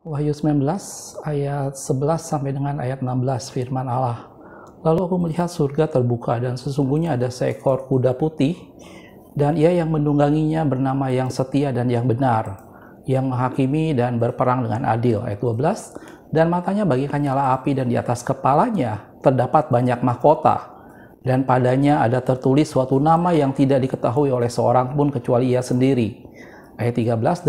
Wahyu 19 ayat 11 sampai dengan ayat 16 firman Allah. Lalu aku melihat surga terbuka dan sesungguhnya ada seekor kuda putih dan ia yang menungganginya bernama yang setia dan yang benar, yang menghakimi dan berperang dengan adil. Ayat 12. Dan matanya bagaikan nyala api dan di atas kepalanya terdapat banyak mahkota dan padanya ada tertulis suatu nama yang tidak diketahui oleh seorang pun kecuali ia sendiri. Ayat 13.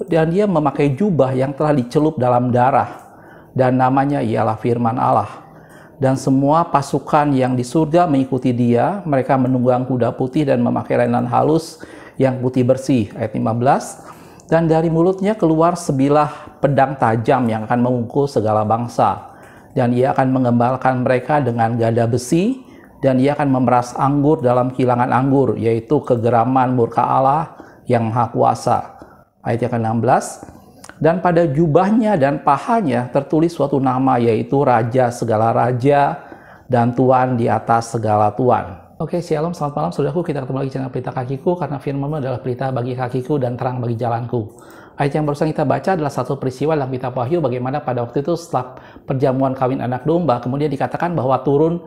Dan dia memakai jubah yang telah dicelup dalam darah, dan namanya ialah Firman Allah. Dan semua pasukan yang di surga mengikuti dia, mereka menunggang kuda putih dan memakai lainan halus yang putih bersih. Ayat 15. Dan dari mulutnya keluar sebilah pedang tajam yang akan memukul segala bangsa, dan ia akan mengembalkan mereka dengan gada besi, dan ia akan memeras anggur dalam kilangan anggur, yaitu kegeraman murka Allah yang maha kuasa. Ayat yang ke-16, dan pada jubahnya dan pahanya tertulis suatu nama, yaitu Raja segala Raja dan Tuan di atas segala Tuan. Oke, shalom, selamat malam saudaraku. Kita ketemu lagi di channel Pelita Kakiku, karena firman adalah pelita bagi kakiku dan terang bagi jalanku. Ayat yang barusan kita baca adalah satu peristiwa dalam kitab Wahyu, bagaimana pada waktu itu setelah perjamuan kawin anak domba, kemudian dikatakan bahwa turun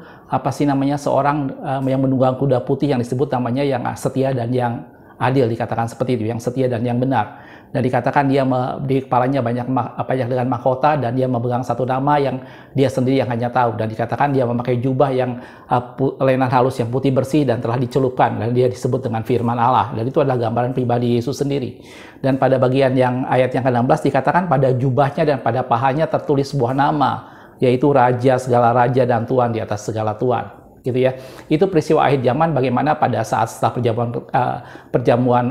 seorang yang menunggang kuda putih yang disebut namanya yang setia dan yang adil, dikatakan seperti itu, yang setia dan yang benar. Dan dikatakan dia di kepalanya banyak dengan mahkota, dan dia memegang satu nama yang dia sendiri yang hanya tahu. Dan dikatakan dia memakai jubah yang lainan halus yang putih bersih dan telah dicelupkan, dan dia disebut dengan firman Allah. Dan itu adalah gambaran pribadi Yesus sendiri. Dan pada bagian yang ayat yang ke-16 dikatakan pada jubahnya dan pada pahanya tertulis sebuah nama, yaitu Raja segala Raja dan Tuan di atas segala Tuan. Gitu ya. Itu peristiwa akhir zaman, bagaimana pada saat setelah perjamuan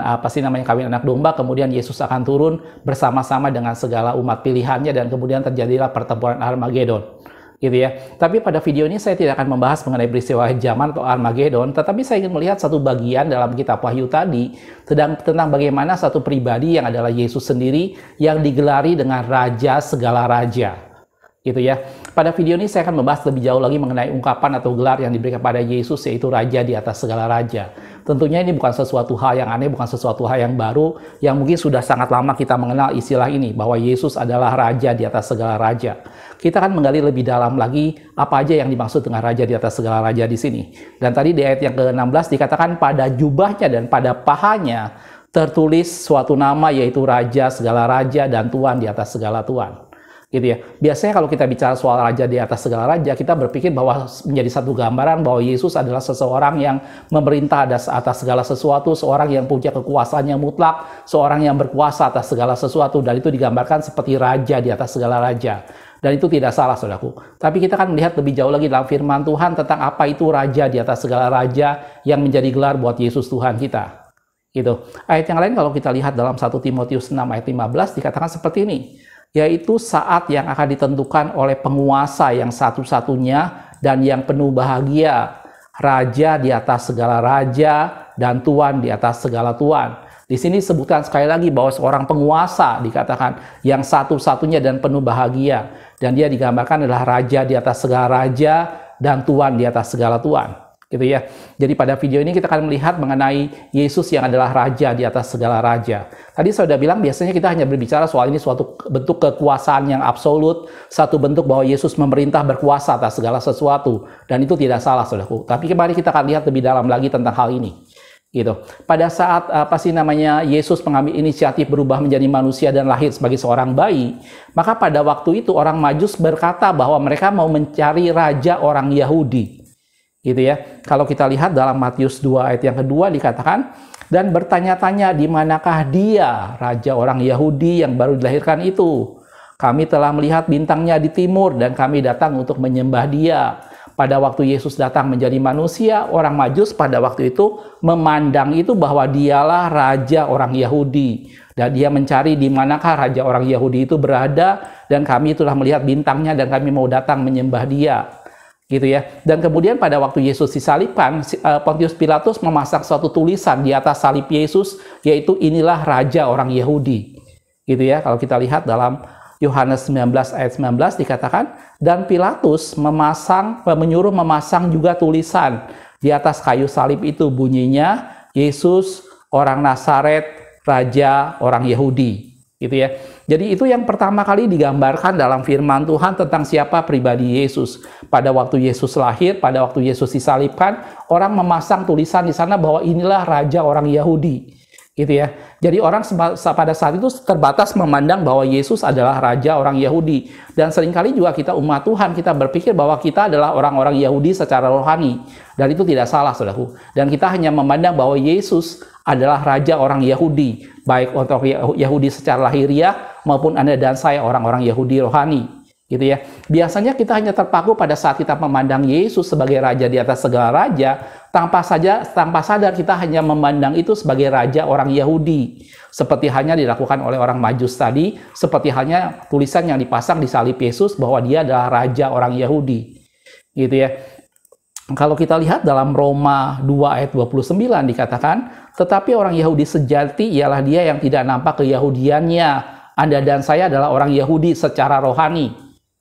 kawin anak domba, kemudian Yesus akan turun bersama-sama dengan segala umat pilihannya, dan kemudian terjadilah pertempuran Armageddon. Gitu ya. Tapi pada video ini saya tidak akan membahas mengenai peristiwa akhir zaman atau Armageddon, tetapi saya ingin melihat satu bagian dalam kitab Wahyu tadi tentang bagaimana satu pribadi yang adalah Yesus sendiri yang digelari dengan Raja segala Raja. Gitu ya. Pada video ini saya akan membahas lebih jauh lagi mengenai ungkapan atau gelar yang diberikan pada Yesus, yaitu Raja di atas segala Raja. Tentunya ini bukan sesuatu hal yang aneh, bukan sesuatu hal yang baru, yang mungkin sudah sangat lama kita mengenal istilah ini, bahwa Yesus adalah Raja di atas segala Raja. Kita akan menggali lebih dalam lagi apa aja yang dimaksud dengan Raja di atas segala Raja di sini. Dan tadi di ayat yang ke-16 dikatakan pada jubahnya dan pada pahanya tertulis suatu nama, yaitu Raja segala Raja dan Tuan di atas segala Tuan. Gitu ya. Biasanya kalau kita bicara soal Raja di atas segala Raja, kita berpikir bahwa menjadi satu gambaran bahwa Yesus adalah seseorang yang memerintah atas segala sesuatu, seorang yang punya kekuasaan yang mutlak, seorang yang berkuasa atas segala sesuatu, dan itu digambarkan seperti Raja di atas segala Raja. Dan itu tidak salah, saudaraku. Tapi kita akan melihat lebih jauh lagi dalam firman Tuhan tentang apa itu Raja di atas segala Raja yang menjadi gelar buat Yesus Tuhan kita. Gitu. Ayat yang lain kalau kita lihat dalam 1 Timotius 6 ayat 15 dikatakan seperti ini, yaitu saat yang akan ditentukan oleh penguasa yang satu-satunya dan yang penuh bahagia, Raja di atas segala Raja dan Tuan di atas segala Tuan. Di sini disebutkan sekali lagi bahwa seorang penguasa dikatakan yang satu-satunya dan penuh bahagia, dan dia digambarkan adalah Raja di atas segala Raja dan Tuan di atas segala Tuan. Gitu ya. Jadi pada video ini kita akan melihat mengenai Yesus yang adalah Raja di atas segala Raja. Tadi saya sudah bilang biasanya kita hanya berbicara soal ini suatu bentuk kekuasaan yang absolut, satu bentuk bahwa Yesus memerintah berkuasa atas segala sesuatu, dan itu tidak salah, saudaraku. Tapi kembali kita akan lihat lebih dalam lagi tentang hal ini. Gitu. Pada saat Yesus mengambil inisiatif berubah menjadi manusia dan lahir sebagai seorang bayi, maka pada waktu itu orang Majus berkata bahwa mereka mau mencari raja orang Yahudi. Gitu ya. Kalau kita lihat dalam Matius 2 ayat yang kedua dikatakan, dan bertanya-tanya di manakah dia, raja orang Yahudi yang baru dilahirkan itu. Kami telah melihat bintangnya di timur dan kami datang untuk menyembah dia. Pada waktu Yesus datang menjadi manusia, orang Majus pada waktu itu memandang itu bahwa dialah raja orang Yahudi. Dan dia mencari di manakah raja orang Yahudi itu berada, dan kami telah melihat bintangnya dan kami mau datang menyembah dia. Gitu ya. Dan kemudian pada waktu Yesus disalibkan, Pontius Pilatus memasang suatu tulisan di atas salib Yesus, yaitu inilah Raja orang Yahudi. Gitu ya. Kalau kita lihat dalam Yohanes 19 ayat 19 dikatakan, dan Pilatus menyuruh memasang juga tulisan di atas kayu salib itu, bunyinya Yesus orang Nazaret, Raja orang Yahudi. Gitu ya. Jadi itu yang pertama kali digambarkan dalam firman Tuhan tentang siapa pribadi Yesus. Pada waktu Yesus lahir, pada waktu Yesus disalibkan, orang memasang tulisan di sana bahwa inilah raja orang Yahudi. Gitu ya. Jadi orang pada saat itu terbatas memandang bahwa Yesus adalah raja orang Yahudi. Dan seringkali juga kita umat Tuhan, kita berpikir bahwa kita adalah orang-orang Yahudi secara rohani. Dan itu tidak salah, saudaraku. Dan kita hanya memandang bahwa Yesus adalah raja orang Yahudi, baik untuk Yahudi secara lahiriah maupun Anda dan saya orang-orang Yahudi rohani. Gitu ya. Biasanya kita hanya terpaku pada saat kita memandang Yesus sebagai raja di atas segala raja, tanpa sadar kita hanya memandang itu sebagai raja orang Yahudi. Seperti hanya dilakukan oleh orang Majus tadi, seperti hanya tulisan yang dipasang di salib Yesus bahwa dia adalah raja orang Yahudi. Gitu ya. Kalau kita lihat dalam Roma 2 ayat 29 dikatakan, tetapi orang Yahudi sejati ialah dia yang tidak nampak keyahudiannya. Anda dan saya adalah orang Yahudi secara rohani.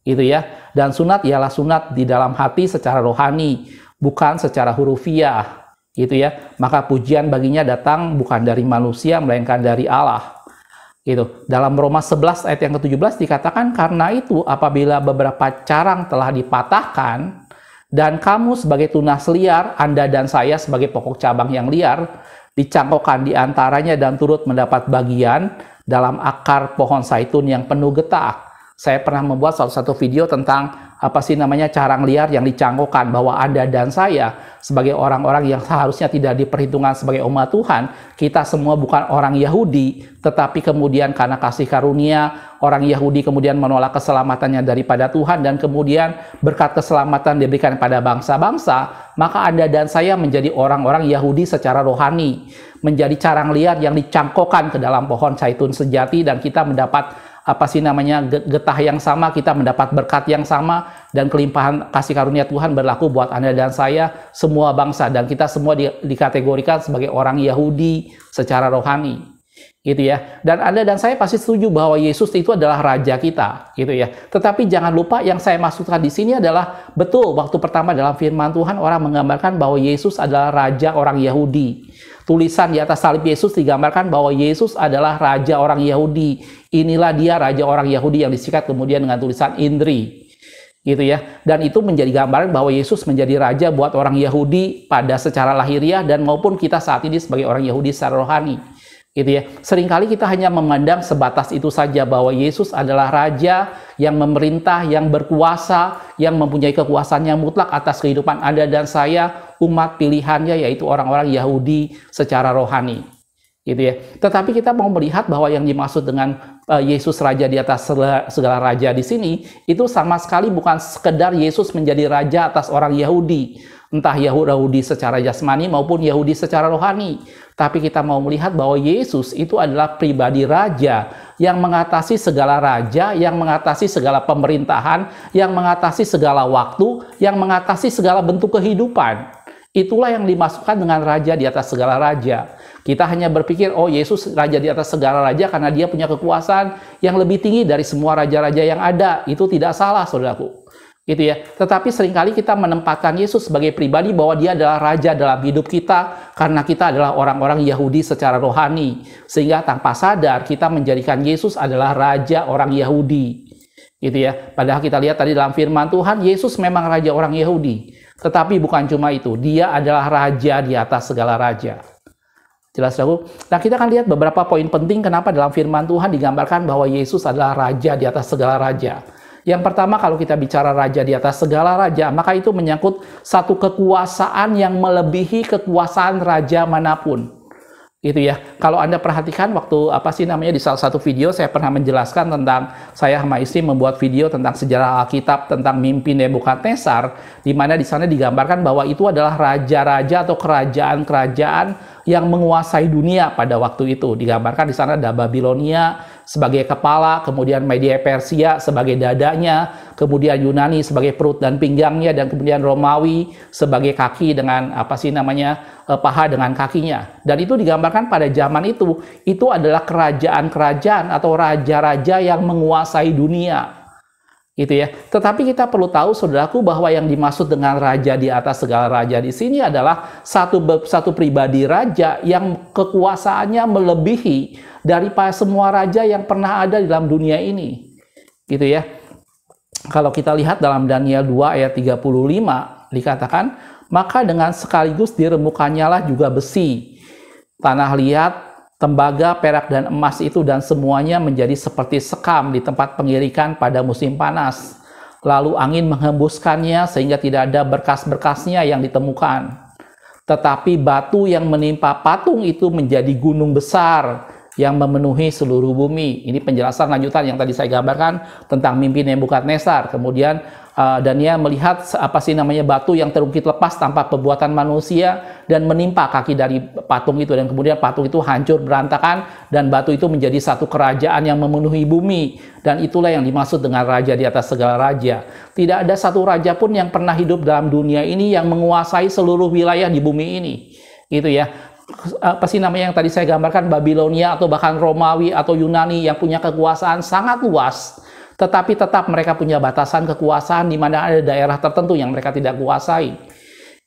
Gitu ya. Dan sunat ialah sunat di dalam hati secara rohani, bukan secara hurufiah. Gitu ya. Maka pujian baginya datang bukan dari manusia melainkan dari Allah. Gitu. Dalam Roma 11 ayat yang ke-17 dikatakan, karena itu apabila beberapa carang telah dipatahkan dan kamu sebagai tunas liar, Anda dan saya sebagai pokok cabang yang liar dicangkokkan di antaranya dan turut mendapat bagian dalam akar pohon zaitun yang penuh getah. Saya pernah membuat salah satu video tentang carang liar yang dicangkokkan, bahwa Anda dan saya sebagai orang-orang yang seharusnya tidak diperhitungkan sebagai umat Tuhan, kita semua bukan orang Yahudi, tetapi kemudian karena kasih karunia, orang Yahudi kemudian menolak keselamatannya daripada Tuhan, dan kemudian berkat keselamatan diberikan pada bangsa-bangsa, maka Anda dan saya menjadi orang-orang Yahudi secara rohani, menjadi carang liar yang dicangkokkan ke dalam pohon zaitun sejati, dan kita mendapat getah yang sama, kita mendapat berkat yang sama, dan kelimpahan kasih karunia Tuhan berlaku buat Anda dan saya, semua bangsa, dan kita semua dikategorikan sebagai orang Yahudi secara rohani. Gitu ya. Dan Anda dan saya pasti setuju bahwa Yesus itu adalah raja kita, gitu ya. Tetapi jangan lupa, yang saya maksudkan di sini adalah betul waktu pertama dalam firman Tuhan orang menggambarkan bahwa Yesus adalah raja orang Yahudi. Tulisan di atas salib Yesus digambarkan bahwa Yesus adalah raja orang Yahudi. Inilah dia raja orang Yahudi yang disikat kemudian dengan tulisan Indri. Gitu ya. Dan itu menjadi gambaran bahwa Yesus menjadi raja buat orang Yahudi pada secara lahiriah dan maupun kita saat ini sebagai orang Yahudi secara rohani. Gitu ya. Seringkali kita hanya memandang sebatas itu saja, bahwa Yesus adalah raja yang memerintah, yang berkuasa, yang mempunyai kekuasaan yang mutlak atas kehidupan Anda dan saya, umat pilihannya, yaitu orang-orang Yahudi secara rohani. Gitu ya. Tetapi kita mau melihat bahwa yang dimaksud dengan Yesus raja di atas segala raja di sini, itu sama sekali bukan sekedar Yesus menjadi raja atas orang Yahudi, entah Yahudi secara jasmani maupun Yahudi secara rohani. Tapi kita mau melihat bahwa Yesus itu adalah pribadi raja yang mengatasi segala raja, yang mengatasi segala pemerintahan, yang mengatasi segala waktu, yang mengatasi segala bentuk kehidupan. Itulah yang dimasukkan dengan raja di atas segala raja. Kita hanya berpikir, oh Yesus raja di atas segala raja karena dia punya kekuasaan yang lebih tinggi dari semua raja-raja yang ada. Itu tidak salah, saudaraku. Gitu ya. Tetapi seringkali kita menempatkan Yesus sebagai pribadi bahwa dia adalah raja dalam hidup kita karena kita adalah orang-orang Yahudi secara rohani. Sehingga tanpa sadar kita menjadikan Yesus adalah raja orang Yahudi. Gitu ya. Padahal kita lihat tadi dalam firman Tuhan, Yesus memang raja orang Yahudi. Tetapi bukan cuma itu, dia adalah raja di atas segala raja. Jelas, saudaraku? Nah, kita akan lihat beberapa poin penting kenapa dalam firman Tuhan digambarkan bahwa Yesus adalah raja di atas segala raja. Yang pertama, kalau kita bicara raja di atas segala raja, maka itu menyangkut satu kekuasaan yang melebihi kekuasaan raja manapun. Gitu ya. Kalau Anda perhatikan waktu di salah satu video saya pernah menjelaskan tentang, saya sama istri membuat video tentang sejarah Alkitab tentang mimpi Nebukadnezar, di mana di sana digambarkan bahwa itu adalah raja-raja atau kerajaan-kerajaan yang menguasai dunia pada waktu itu. Digambarkan di sana ada Babilonia sebagai kepala, kemudian Media Persia sebagai dadanya, kemudian Yunani sebagai perut dan pinggangnya, dan kemudian Romawi sebagai kaki dengan paha dengan kakinya. Dan itu digambarkan pada zaman itu adalah kerajaan-kerajaan atau raja-raja yang menguasai dunia. gitu ya. Tetapi kita perlu tahu, saudaraku, bahwa yang dimaksud dengan raja di atas segala raja di sini adalah satu pribadi raja yang kekuasaannya melebihi daripada semua raja yang pernah ada di dalam dunia ini, gitu ya. Kalau kita lihat dalam Daniel 2 ayat 35 dikatakan, maka dengan sekaligus diremukannyalah lah juga besi, tanah liat, tembaga, perak, dan emas itu, dan semuanya menjadi seperti sekam di tempat pengirikan pada musim panas. Lalu angin menghembuskannya sehingga tidak ada berkas-berkasnya yang ditemukan. Tetapi batu yang menimpa patung itu menjadi gunung besar yang memenuhi seluruh bumi. Ini penjelasan lanjutan yang tadi saya gambarkan tentang mimpi Nebukadnezar. Kemudian Daniel melihat batu yang terungkit lepas tanpa perbuatan manusia dan menimpa kaki dari patung itu, dan kemudian patung itu hancur berantakan dan batu itu menjadi satu kerajaan yang memenuhi bumi, dan itulah yang dimaksud dengan raja di atas segala raja. Tidak ada satu raja pun yang pernah hidup dalam dunia ini yang menguasai seluruh wilayah di bumi ini, gitu ya. Yang tadi saya gambarkan, Babilonia atau bahkan Romawi atau Yunani yang punya kekuasaan sangat luas, tetapi tetap mereka punya batasan kekuasaan di mana ada daerah tertentu yang mereka tidak kuasai,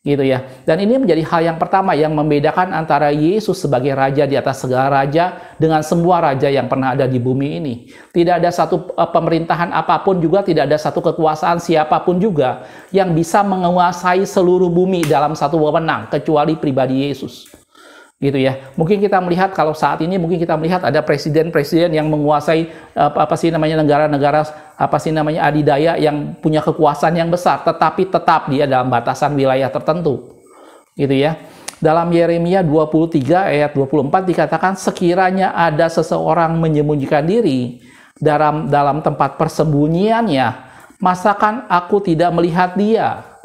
gitu ya. Dan ini menjadi hal yang pertama yang membedakan antara Yesus sebagai raja di atas segala raja dengan semua raja yang pernah ada di bumi ini. Tidak ada satu pemerintahan apapun juga, tidak ada satu kekuasaan siapapun juga yang bisa menguasai seluruh bumi dalam satu wewenang kecuali pribadi Yesus, gitu ya. Mungkin kita melihat, kalau saat ini mungkin kita melihat ada presiden-presiden yang menguasai negara-negara adidaya yang punya kekuasaan yang besar, tetapi tetap dia dalam batasan wilayah tertentu, gitu ya. Dalam Yeremia 23 ayat 24 dikatakan, sekiranya ada seseorang menyembunyikan diri dalam tempat persembunyiannya, masakan aku tidak melihat dia?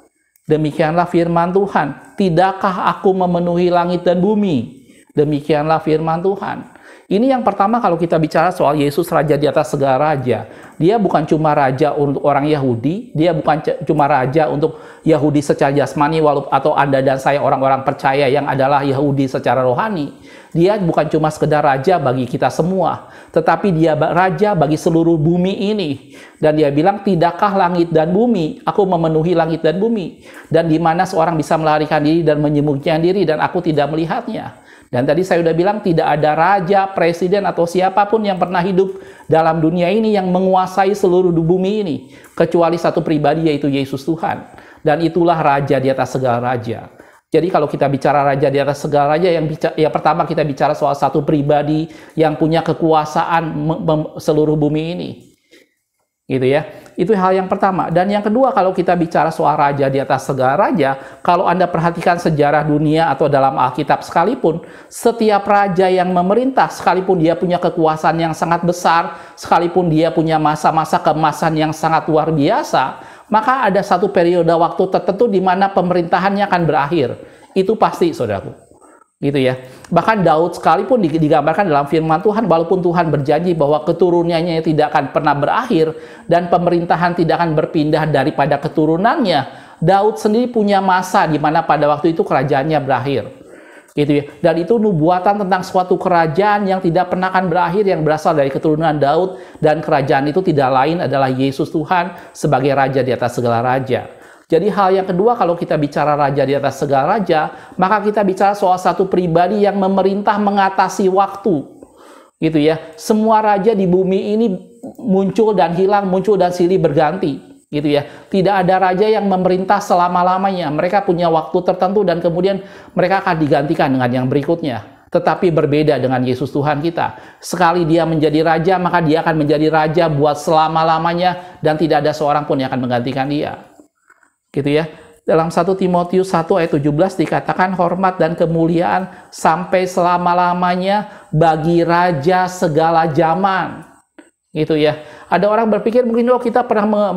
Demikianlah firman Tuhan, tidakkah aku memenuhi langit dan bumi? Demikianlah firman Tuhan. Ini yang pertama kalau kita bicara soal Yesus raja di atas segala raja. Dia bukan cuma raja untuk orang Yahudi, dia bukan cuma raja untuk Yahudi secara jasmani, atau Anda dan saya orang-orang percaya yang adalah Yahudi secara rohani. Dia bukan cuma sekedar raja bagi kita semua, tetapi dia raja bagi seluruh bumi ini. Dan dia bilang, tidakkah langit dan bumi, aku memenuhi langit dan bumi. Dan di mana seorang bisa melarikan diri dan menyembunyikan diri dan aku tidak melihatnya. Dan tadi saya sudah bilang, tidak ada raja, presiden, atau siapapun yang pernah hidup dalam dunia ini yang menguasai seluruh bumi ini, kecuali satu pribadi, yaitu Yesus Tuhan. Dan itulah raja di atas segala raja. Jadi kalau kita bicara raja di atas segala raja, yang pertama kita bicara soal satu pribadi yang punya kekuasaan seluruh bumi ini, gitu ya. Itu hal yang pertama. Dan yang kedua, kalau kita bicara soal raja di atas segala raja, kalau Anda perhatikan sejarah dunia atau dalam Alkitab sekalipun, setiap raja yang memerintah, sekalipun dia punya kekuasaan yang sangat besar, sekalipun dia punya masa-masa keemasan yang sangat luar biasa, maka ada satu periode waktu tertentu di mana pemerintahannya akan berakhir. Itu pasti, saudaraku. Gitu ya. Bahkan Daud sekalipun digambarkan dalam firman Tuhan, walaupun Tuhan berjanji bahwa keturunannya tidak akan pernah berakhir dan pemerintahan tidak akan berpindah daripada keturunannya, Daud sendiri punya masa di mana pada waktu itu kerajaannya berakhir, gitu ya. Dan itu nubuatan tentang suatu kerajaan yang tidak pernah akan berakhir, yang berasal dari keturunan Daud, dan kerajaan itu tidak lain adalah Yesus Tuhan sebagai raja di atas segala raja. Jadi hal yang kedua, kalau kita bicara raja di atas segala raja, maka kita bicara soal satu pribadi yang memerintah mengatasi waktu, gitu ya. Semua raja di bumi ini muncul dan hilang, muncul dan silih berganti, gitu ya. Tidak ada raja yang memerintah selama-lamanya. Mereka punya waktu tertentu dan kemudian mereka akan digantikan dengan yang berikutnya. Tetapi berbeda dengan Yesus Tuhan kita. Sekali dia menjadi raja, maka dia akan menjadi raja buat selama-lamanya dan tidak ada seorang pun yang akan menggantikan dia. Gitu ya. Dalam 1 Timotius 1 ayat 17 dikatakan, hormat dan kemuliaan sampai selama-lamanya bagi raja segala zaman. Gitu ya. Ada orang berpikir mungkin kita pernah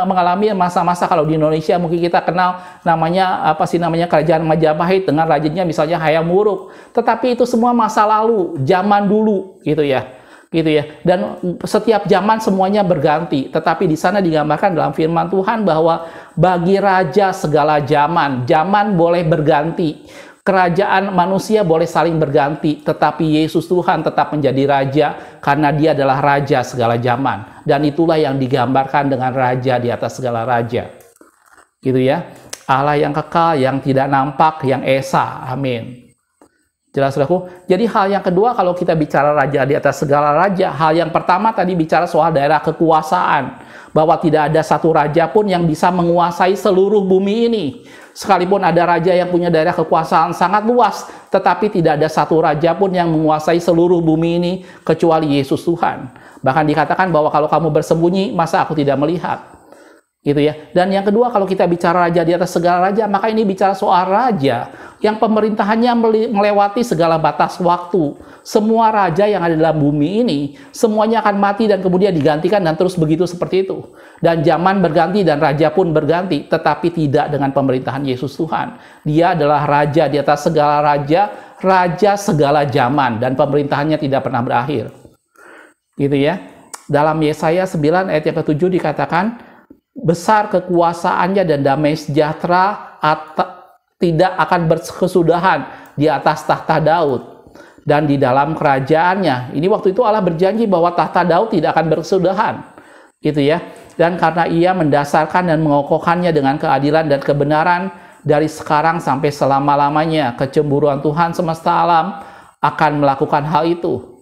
mengalami masa-masa, kalau di Indonesia mungkin kita kenal namanya kerajaan Majapahit dengan rajanya misalnya Hayam Wuruk. Tetapi itu semua masa lalu, zaman dulu, gitu ya. Gitu ya. Dan setiap zaman semuanya berganti, tetapi di sana digambarkan dalam firman Tuhan bahwa bagi raja segala zaman, zaman boleh berganti. Kerajaan manusia boleh saling berganti, tetapi Yesus Tuhan tetap menjadi raja karena dia adalah raja segala zaman. Dan itulah yang digambarkan dengan raja di atas segala raja. Gitu ya. Allah yang kekal, yang tidak nampak, yang esa. Amin. Jelas, saudaraku? Jadi hal yang kedua kalau kita bicara raja di atas segala raja, hal yang pertama tadi bicara soal daerah kekuasaan. Bahwa tidak ada satu raja pun yang bisa menguasai seluruh bumi ini. Sekalipun ada raja yang punya daerah kekuasaan sangat luas, tetapi tidak ada satu raja pun yang menguasai seluruh bumi ini kecuali Yesus Tuhan. Bahkan dikatakan bahwa kalau kamu bersembunyi, masa aku tidak melihat? Gitu ya. Dan yang kedua, kalau kita bicara raja di atas segala raja, maka ini bicara soal raja yang pemerintahannya melewati segala batas waktu. Semua raja yang ada dalam bumi ini, semuanya akan mati dan kemudian digantikan dan terus begitu seperti itu. Dan zaman berganti dan raja pun berganti, tetapi tidak dengan pemerintahan Yesus Tuhan. Dia adalah raja di atas segala raja, raja segala zaman, dan pemerintahannya tidak pernah berakhir. Gitu ya. Dalam Yesaya 9 ayat yang ke-7 dikatakan, besar kekuasaannya dan damai sejahtera tidak akan berkesudahan di atas tahta Daud dan di dalam kerajaannya. Ini waktu itu Allah berjanji bahwa tahta Daud tidak akan berkesudahan, gitu ya. Dan karena ia mendasarkan dan mengokohkannya dengan keadilan dan kebenaran dari sekarang sampai selama-lamanya, kecemburuan Tuhan semesta alam akan melakukan hal itu.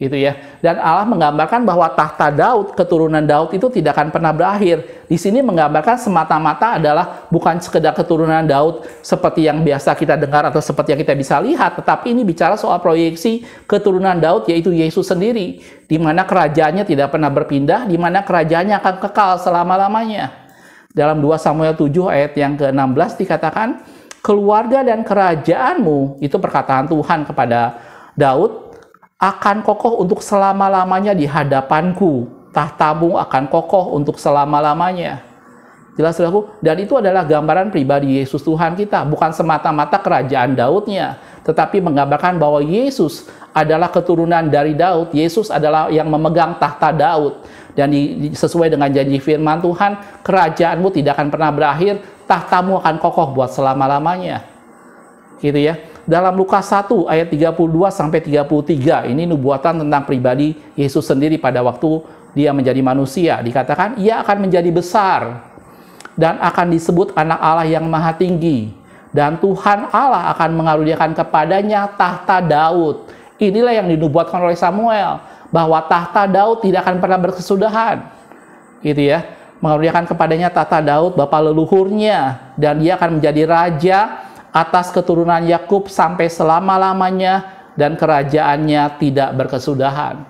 Gitu ya. Dan Allah menggambarkan bahwa tahta Daud, keturunan Daud itu tidak akan pernah berakhir. Di sini menggambarkan semata-mata adalah bukan sekedar keturunan Daud seperti yang biasa kita dengar atau seperti yang kita bisa lihat, tetapi ini bicara soal proyeksi keturunan Daud, yaitu Yesus sendiri, di mana kerajaannya tidak pernah berpindah, di mana kerajaannya akan kekal selama-lamanya. Dalam 2 Samuel 7 ayat yang ke-16 dikatakan, keluarga dan kerajaanmu, itu perkataan Tuhan kepada Daud, akan kokoh untuk selama-lamanya di hadapanku. Tahtamu akan kokoh untuk selama-lamanya. Jelas, saudaraku? Dan itu adalah gambaran pribadi Yesus Tuhan kita. Bukan semata-mata kerajaan Daudnya, tetapi menggambarkan bahwa Yesus adalah keturunan dari Daud. Yesus adalah yang memegang tahta Daud. Dan sesuai dengan janji firman Tuhan, kerajaanmu tidak akan pernah berakhir, tahtamu akan kokoh buat selama-lamanya. Gitu ya. Dalam Lukas 1 ayat 32-33, ini nubuatan tentang pribadi Yesus sendiri pada waktu dia menjadi manusia. Dikatakan, ia akan menjadi besar dan akan disebut anak Allah yang maha tinggi. Dan Tuhan Allah akan mengaruniakan kepadanya tahta Daud. Inilah yang dinubuatkan oleh Samuel, bahwa tahta Daud tidak akan pernah berkesudahan. Gitu ya. Mengaruniakan kepadanya tahta Daud, bapa leluhurnya. Dan dia akan menjadi raja atas keturunan Yakub sampai selama-lamanya, dan kerajaannya tidak berkesudahan.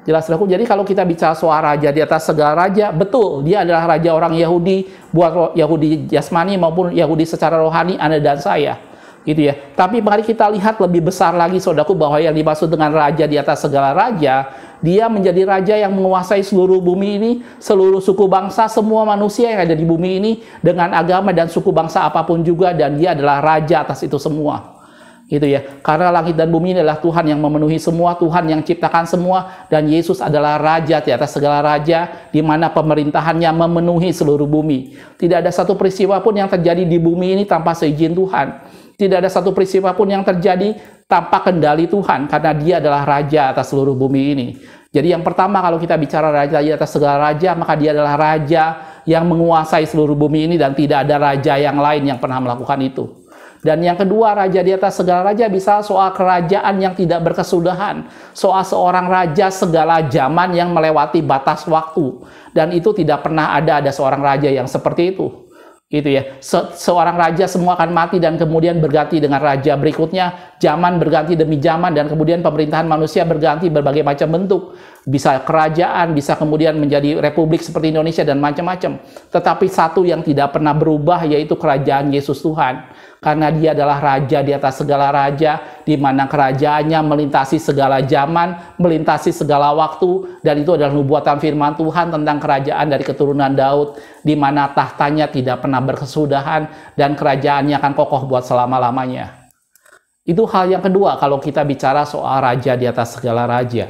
Jelas, saudaraku? Jadi kalau kita bicara soal raja di atas segala raja, betul, dia adalah raja orang Yahudi, buat Yahudi jasmani maupun Yahudi secara rohani, Anda dan saya. Gitu ya. Tapi mari kita lihat lebih besar lagi, saudaraku, bahwa yang dimaksud dengan raja di atas segala raja, dia menjadi raja yang menguasai seluruh bumi ini, seluruh suku bangsa, semua manusia yang ada di bumi ini, dengan agama dan suku bangsa apapun juga, dan dia adalah raja atas itu semua. Gitu ya. Karena langit dan bumi ini adalah Tuhan yang memenuhi semua, Tuhan yang ciptakan semua, dan Yesus adalah raja di atas segala raja, di mana pemerintahannya memenuhi seluruh bumi. Tidak ada satu peristiwa pun yang terjadi di bumi ini tanpa seizin Tuhan. Tidak ada satu peristiwa pun yang terjadi tanpa kendali Tuhan, karena dia adalah raja atas seluruh bumi ini. Jadi yang pertama, kalau kita bicara raja di atas segala raja, maka dia adalah raja yang menguasai seluruh bumi ini, dan tidak ada raja yang lain yang pernah melakukan itu. Dan yang kedua, raja di atas segala raja bisa soal kerajaan yang tidak berkesudahan. Soal seorang raja segala zaman yang melewati batas waktu. Dan itu tidak pernah ada seorang raja yang seperti itu. Gitu ya. Seorang raja semua akan mati dan kemudian berganti dengan raja berikutnya. Zaman berganti demi zaman, dan kemudian pemerintahan manusia berganti berbagai macam bentuk. Bisa kerajaan, bisa kemudian menjadi republik seperti Indonesia dan macam-macam. Tetapi satu yang tidak pernah berubah, yaitu kerajaan Yesus Tuhan. Karena dia adalah raja di atas segala raja, di mana kerajaannya melintasi segala zaman, melintasi segala waktu, dan itu adalah nubuatan firman Tuhan tentang kerajaan dari keturunan Daud, di mana tahtanya tidak pernah berkesudahan, dan kerajaannya akan kokoh buat selama-lamanya. Itu hal yang kedua kalau kita bicara soal raja di atas segala raja.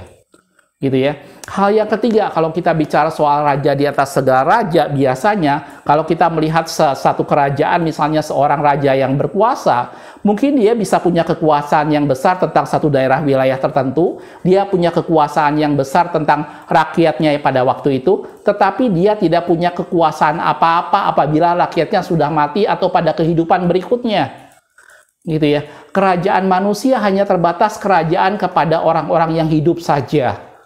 gitu ya. Hal yang ketiga, kalau kita bicara soal raja di atas segala raja, biasanya kalau kita melihat satu kerajaan, misalnya seorang raja yang berkuasa, mungkin dia bisa punya kekuasaan yang besar tentang satu daerah wilayah tertentu, dia punya kekuasaan yang besar tentang rakyatnya pada waktu itu, tetapi dia tidak punya kekuasaan apa-apa apabila rakyatnya sudah mati atau pada kehidupan berikutnya. Gitu ya. Kerajaan manusia hanya terbatas kerajaan kepada orang-orang yang hidup saja.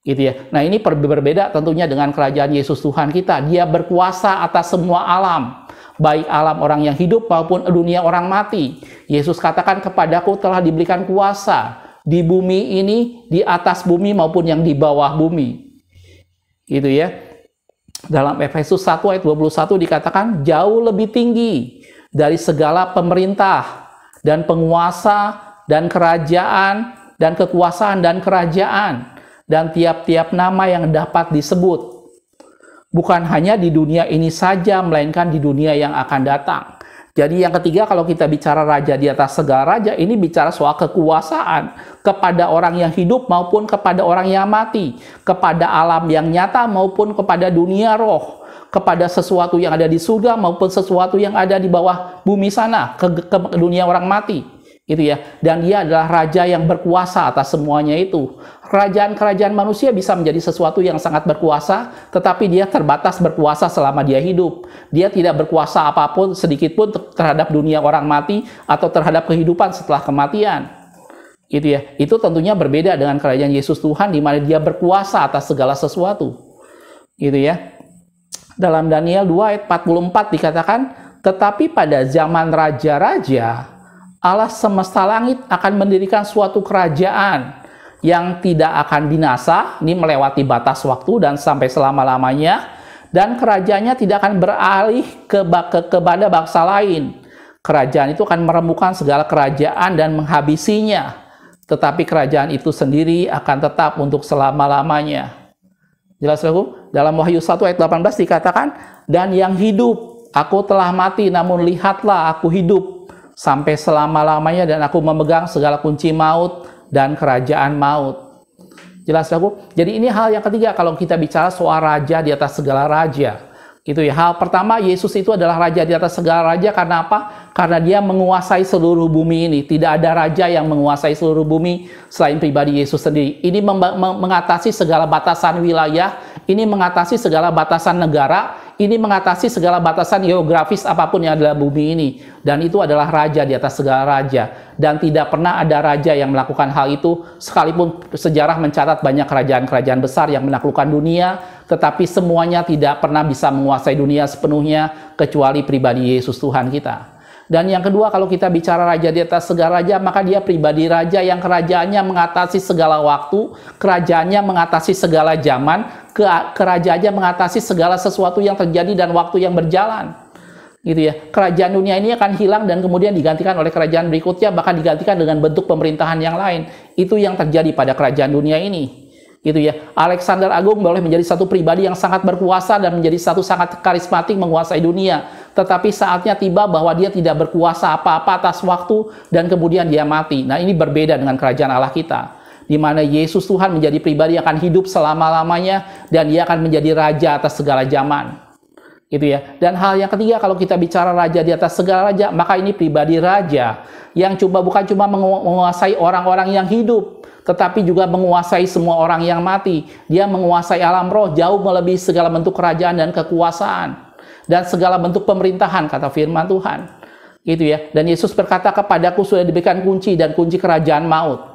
Gitu ya. Nah, ini berbeda tentunya dengan kerajaan Yesus Tuhan kita. Dia berkuasa atas semua alam, baik alam orang yang hidup maupun dunia orang mati. Yesus katakan, kepadaku telah diberikan kuasa di bumi ini, di atas bumi maupun yang di bawah bumi. Gitu ya. Dalam Efesus 1 ayat 21 dikatakan, jauh lebih tinggi dari segala pemerintah dan penguasa dan kerajaan dan kekuasaan dan kerajaan dan tiap-tiap nama yang dapat disebut. Bukan hanya di dunia ini saja, melainkan di dunia yang akan datang. Jadi yang ketiga, kalau kita bicara raja di atas segala raja, ini bicara soal kekuasaan kepada orang yang hidup maupun kepada orang yang mati, kepada alam yang nyata maupun kepada dunia roh, kepada sesuatu yang ada di surga maupun sesuatu yang ada di bawah bumi sana, ke dunia orang mati. Gitu ya. Dan dia adalah raja yang berkuasa atas semuanya itu. Kerajaan-kerajaan manusia bisa menjadi sesuatu yang sangat berkuasa, tetapi dia terbatas berkuasa selama dia hidup. Dia tidak berkuasa apapun sedikit pun terhadap dunia orang mati atau terhadap kehidupan setelah kematian. Gitu ya. Itu tentunya berbeda dengan kerajaan Yesus Tuhan, di mana dia berkuasa atas segala sesuatu. Gitu ya. Dalam Daniel 2 ayat 44 dikatakan, tetapi pada zaman raja-raja, Allah semesta langit akan mendirikan suatu kerajaan yang tidak akan binasa, ini melewati batas waktu dan sampai selama-lamanya, dan kerajaannya tidak akan beralih kepada bangsa lain. Kerajaan itu akan meremukkan segala kerajaan dan menghabisinya, tetapi kerajaan itu sendiri akan tetap untuk selama-lamanya. Jelas, saudaraku? Dalam Wahyu 1 ayat 18 dikatakan, dan yang hidup, aku telah mati, namun lihatlah aku hidup sampai selama-lamanya dan aku memegang segala kunci maut dan kerajaan maut. Jelas, saudaraku? Jadi ini hal yang ketiga kalau kita bicara soal raja di atas segala raja. Gitu ya. Hal pertama, Yesus itu adalah raja di atas segala raja karena apa? Karena dia menguasai seluruh bumi ini. Tidak ada raja yang menguasai seluruh bumi selain pribadi Yesus sendiri. Ini mengatasi segala batasan wilayah, ini mengatasi segala batasan negara, ini mengatasi segala batasan geografis apapun yang ada di bumi ini. Dan itu adalah raja di atas segala raja. Dan tidak pernah ada raja yang melakukan hal itu, sekalipun sejarah mencatat banyak kerajaan-kerajaan besar yang menaklukkan dunia, tetapi semuanya tidak pernah bisa menguasai dunia sepenuhnya, kecuali pribadi Yesus Tuhan kita. Dan yang kedua, kalau kita bicara raja di atas segala raja, maka dia pribadi raja yang kerajaannya mengatasi segala waktu, kerajaannya mengatasi segala zaman, kerajaannya mengatasi segala sesuatu yang terjadi dan waktu yang berjalan. Gitu ya. Kerajaan dunia ini akan hilang dan kemudian digantikan oleh kerajaan berikutnya, bahkan digantikan dengan bentuk pemerintahan yang lain. Itu yang terjadi pada kerajaan dunia ini. Gitu ya. Alexander Agung boleh menjadi satu pribadi yang sangat berkuasa dan menjadi satu sangat karismatik menguasai dunia. Tetapi saatnya tiba bahwa dia tidak berkuasa apa-apa atas waktu dan kemudian dia mati. Nah, ini berbeda dengan kerajaan Allah kita, di mana Yesus Tuhan menjadi pribadi yang akan hidup selama-lamanya dan dia akan menjadi raja atas segala zaman. Gitu ya. Dan hal yang ketiga, kalau kita bicara raja di atas segala raja, maka ini pribadi raja yang bukan cuma menguasai orang-orang yang hidup, tetapi juga menguasai semua orang yang mati. Dia menguasai alam roh jauh melebihi segala bentuk kerajaan dan kekuasaan dan segala bentuk pemerintahan, kata firman Tuhan. Gitu ya. Dan Yesus berkata, kepadaku sudah diberikan kunci dan kunci kerajaan maut.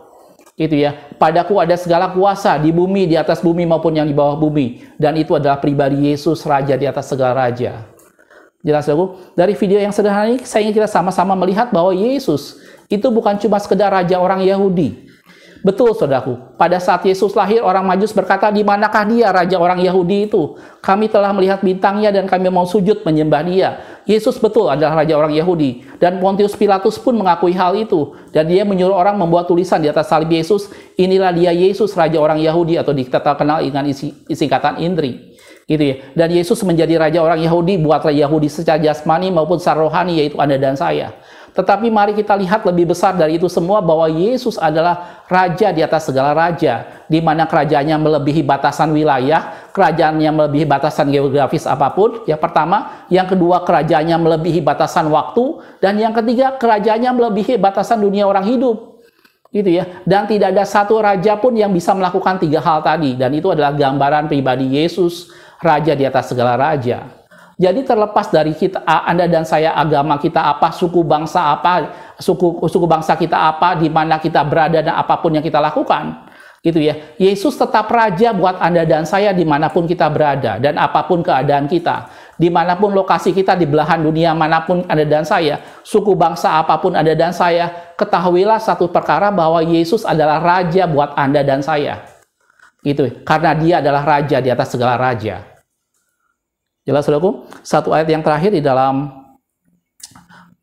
Gitu ya. Padaku ada segala kuasa di bumi, di atas bumi maupun yang di bawah bumi. Dan itu adalah pribadi Yesus, raja di atas segala raja. Jelas, saudaraku? Dari video yang sederhana ini, saya ingin kita sama-sama melihat bahwa Yesus itu bukan cuma sekedar raja orang Yahudi. Betul, saudaraku. Pada saat Yesus lahir, orang Majus berkata, di manakah dia, raja orang Yahudi itu? Kami telah melihat bintangnya dan kami mau sujud menyembah dia. Yesus betul adalah raja orang Yahudi. Dan Pontius Pilatus pun mengakui hal itu. Dan dia menyuruh orang membuat tulisan di atas salib Yesus, inilah dia Yesus, raja orang Yahudi, atau kita kenal dengan singkatan INDRI. Gitu ya. Dan Yesus menjadi raja orang Yahudi buat Yahudi secara jasmani maupun secara rohani, yaitu Anda dan saya. Tetapi mari kita lihat lebih besar dari itu semua, bahwa Yesus adalah Raja di atas segala raja, di mana kerajaannya melebihi batasan wilayah, kerajaannya melebihi batasan geografis apapun, yang pertama. Yang kedua, kerajaannya melebihi batasan waktu. Dan yang ketiga, kerajaannya melebihi batasan dunia orang hidup. Gitu ya. Dan tidak ada satu raja pun yang bisa melakukan 3 hal tadi. Dan itu adalah gambaran pribadi Yesus, Raja di atas segala raja. Jadi terlepas dari kita, Anda dan saya, agama kita apa, suku bangsa apa, suku bangsa kita apa, di mana kita berada dan apapun yang kita lakukan, gitu ya. Yesus tetap Raja buat Anda dan saya dimanapun kita berada dan apapun keadaan kita, dimanapun lokasi kita di belahan dunia manapun Anda dan saya, suku bangsa apapun Anda dan saya, ketahuilah satu perkara, bahwa Yesus adalah Raja buat Anda dan saya, gitu. Karena Dia adalah Raja di atas segala raja. Jelas, saudaraku? Satu ayat yang terakhir di dalam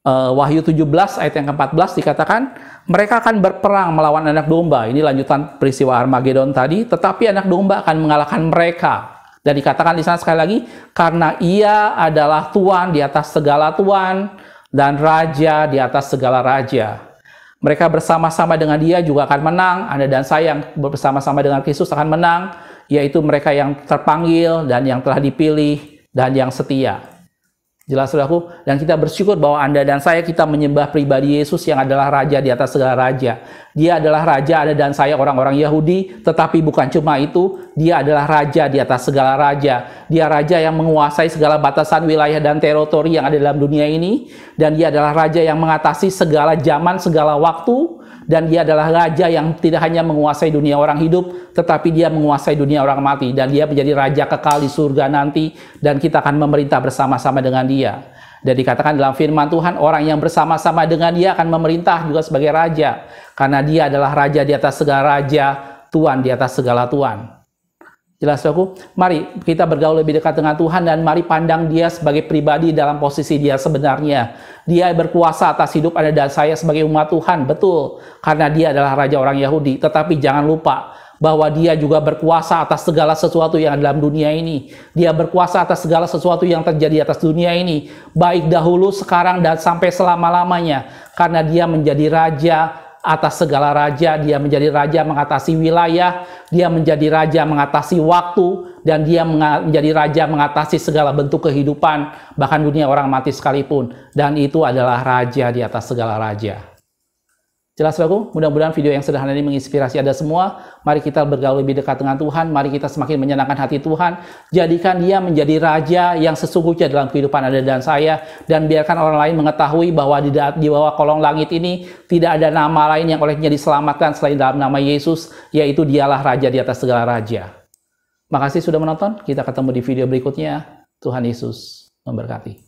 Wahyu 17 ayat yang ke-14 dikatakan, mereka akan berperang melawan anak domba. Ini lanjutan peristiwa Armageddon tadi, tetapi anak domba akan mengalahkan mereka. Dan dikatakan di sana sekali lagi, karena Ia adalah Tuhan di atas segala tuan dan Raja di atas segala raja. Mereka bersama-sama dengan Dia juga akan menang. Anda dan saya yang bersama-sama dengan Kristus akan menang, yaitu mereka yang terpanggil dan yang telah dipilih dan yang setia. Jelas, saudaraku? Dan kita bersyukur bahwa Anda dan saya, kita menyembah pribadi Yesus yang adalah Raja di atas segala raja. Dia adalah Raja, Anda dan saya orang-orang Yahudi, tetapi bukan cuma itu, Dia adalah Raja di atas segala raja. Dia Raja yang menguasai segala batasan wilayah dan teritori yang ada dalam dunia ini, dan Dia adalah Raja yang mengatasi segala zaman, segala waktu. Dan Dia adalah Raja yang tidak hanya menguasai dunia orang hidup, tetapi Dia menguasai dunia orang mati. Dan Dia menjadi Raja kekal di surga nanti, dan kita akan memerintah bersama-sama dengan Dia. Dan dikatakan dalam firman Tuhan, orang yang bersama-sama dengan Dia akan memerintah juga sebagai Raja. Karena Dia adalah Raja di atas segala raja, Tuhan di atas segala tuan. Jelas, saudaraku? Mari kita bergaul lebih dekat dengan Tuhan, dan mari pandang Dia sebagai pribadi dalam posisi Dia sebenarnya. Dia berkuasa atas hidup Anda dan saya sebagai umat Tuhan, betul. Karena Dia adalah Raja orang Yahudi. Tetapi jangan lupa bahwa Dia juga berkuasa atas segala sesuatu yang ada dalam dunia ini. Dia berkuasa atas segala sesuatu yang terjadi atas dunia ini, baik dahulu, sekarang, dan sampai selama-lamanya. Karena Dia menjadi Raja atas segala raja. Dia menjadi Raja mengatasi wilayah, Dia menjadi Raja mengatasi waktu, dan Dia menjadi Raja mengatasi segala bentuk kehidupan, bahkan dunia orang mati sekalipun. Dan itu adalah Raja di atas segala raja. Jelas, saudaraku? Mudah-mudahan video yang sederhana ini menginspirasi Anda semua. Mari kita bergaul lebih dekat dengan Tuhan. Mari kita semakin menyenangkan hati Tuhan. Jadikan Dia menjadi Raja yang sesungguhnya dalam kehidupan Anda dan saya. Dan biarkan orang lain mengetahui bahwa di bawah kolong langit ini tidak ada nama lain yang olehnya diselamatkan selain dalam nama Yesus, yaitu Dialah Raja di atas segala raja. Makasih sudah menonton. Kita ketemu di video berikutnya. Tuhan Yesus memberkati.